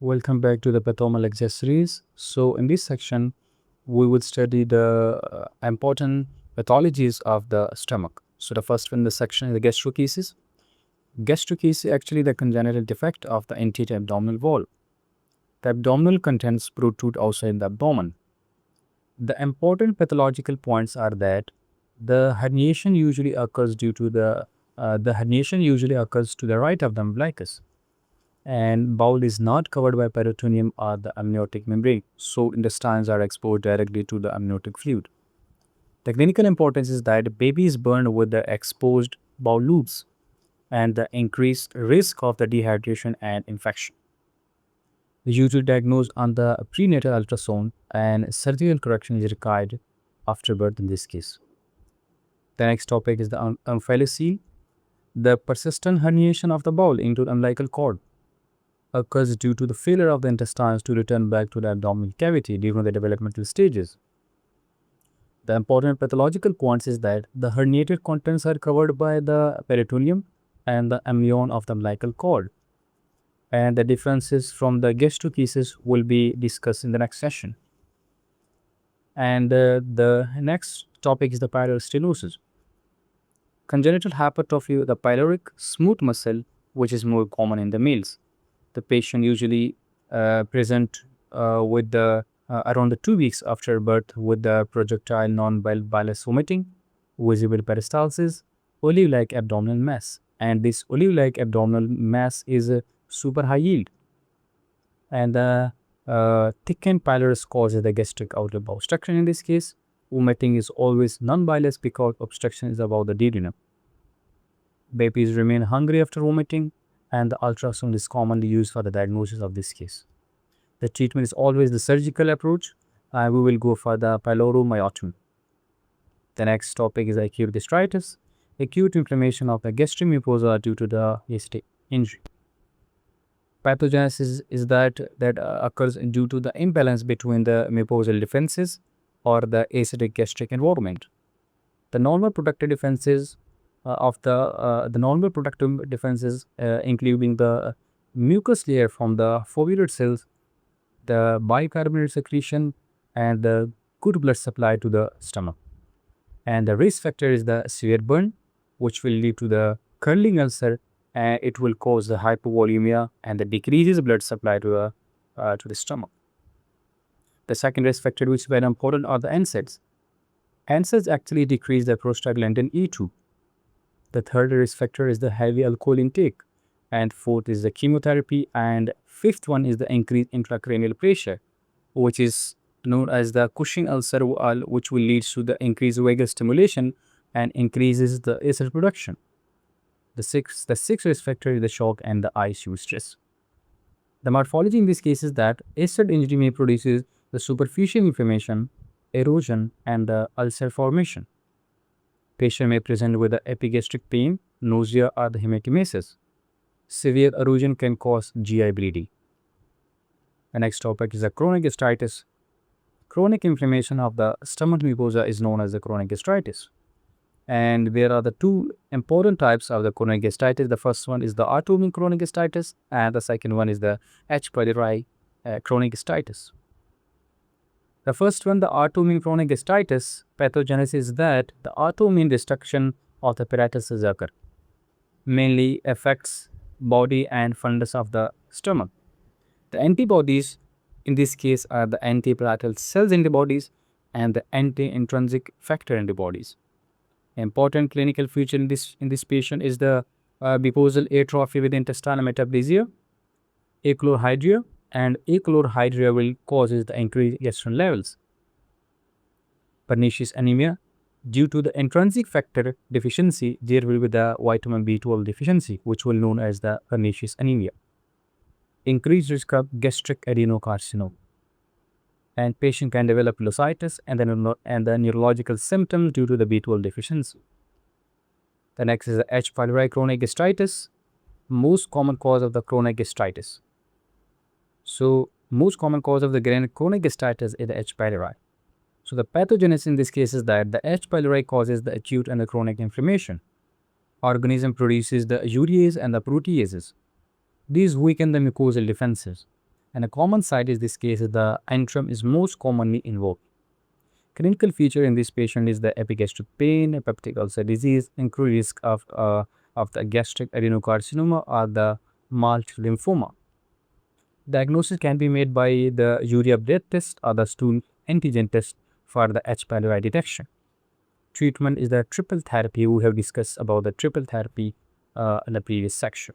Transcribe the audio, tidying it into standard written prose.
Welcome back to the Pathoma lecture series. So in this section, we will study the important pathologies of the stomach. So the first one in the section is the gastrocchesis. Gastritis is actually the congenital defect of the anterior abdominal wall. The abdominal contents protrude outside the abdomen. The important pathological points are that the herniation usually occurs to the right of the umbilicus, and bowel is not covered by peritoneum or the amniotic membrane, so intestines are exposed directly to the amniotic fluid. The clinical importance is that baby is burned with the exposed bowel loops and the increased risk of the dehydration and infection. The usual diagnosis on the prenatal ultrasound and surgical correction is required after birth in this case. The next topic is the omphalocele. The persistent herniation of the bowel into the umbilical cord occurs due to the failure of the intestines to return back to the abdominal cavity during the developmental stages. The important pathological points is that the herniated contents are covered by the peritoneum and the amnion of the umbilical cord, and the differences from the gastrocchesis will be discussed in the next session. And the next topic is the pyloric stenosis. Congenital hypertrophy of the pyloric smooth muscle, which is more common in the males. The patient usually present with the around the 2 weeks after birth with the projectile non-bilous vomiting, visible peristalsis, olive-like abdominal mass, and this olive-like abdominal mass is super high yield, and the thickened pylorus causes the gastric outlet obstruction. In this case, vomiting is always non-bilous because obstruction is above the duodenum. Babies remain hungry after vomiting, and the ultrasound is commonly used for the diagnosis of this case. The treatment is always the surgical approach, and we will go for the pyloromyotomy. The next topic is acute gastritis, acute inflammation of the gastric mucosa due to the acidic injury. Pathogenesis is that occurs due to the imbalance between the mucosal defenses or the acidic gastric environment. The normal protective defenses including the mucus layer from the foveal cells, the bicarbonate secretion, and the good blood supply to the stomach. And the risk factor is the severe burn, which will lead to the curling ulcer, and it will cause the hypovolemia and the decreases blood supply to the stomach. The second risk factor, which is very important, are the NSAIDs. NSAIDs actually decrease the prostaglandin E2. The third risk factor is the heavy alcohol intake, and fourth is the chemotherapy, and fifth one is the increased intracranial pressure, which is known as the Cushing ulcer, which will lead to the increased vagal stimulation and increases the acid production. The sixth risk factor is the shock and the ICU stress. The morphology in this case is that acid injury may produce the superficial inflammation, erosion, and the ulcer formation. Patient may present with the epigastric pain, nausea, or the hematemesis. Severe erosion can cause GI bleeding. The next topic is the chronic gastritis. Chronic inflammation of the stomach mucosa is known as the chronic gastritis. And there are the two important types of the chronic gastritis. The first one is the autoimmune chronic gastritis, and the second one is the H. pylori chronic gastritis. The first one, the autoimmune chronic gastritis, pathogenesis is that the autoimmune destruction of the peritoses occur. Mainly affects body and fundus of the stomach. The antibodies in this case are the anti-parietal cells antibodies and the anti-intrinsic factor antibodies. Important clinical feature in this patient is the mucosal atrophy with intestinal metaplasia, achlorhydria, and achlorhydria will causes the increased gastrin levels. Pernicious anemia, due to the intrinsic factor deficiency, there will be the vitamin B12 deficiency, which will be known as the pernicious anemia. Increased risk of gastric adenocarcinoma, and patient can develop leucitis and the neurological symptoms due to the B12 deficiency. The next is the H. pylori chronic gastritis, most common cause of the chronic gastritis. So, most common cause of the chronic gastritis is the H. pylori. So, the pathogenesis in this case is that the H. pylori causes the acute and the chronic inflammation. Organism produces the urease and the proteases. These weaken the mucosal defenses. And a common site in this case is the antrum is most commonly involved. Clinical feature in this patient is the epigastric pain, peptic ulcer disease, increased risk of the gastric adenocarcinoma or the mild lymphoma. Diagnosis can be made by the urea breath test or the stool antigen test for the H. pylori detection. Treatment is the triple therapy. We have discussed about the triple therapy in the previous section.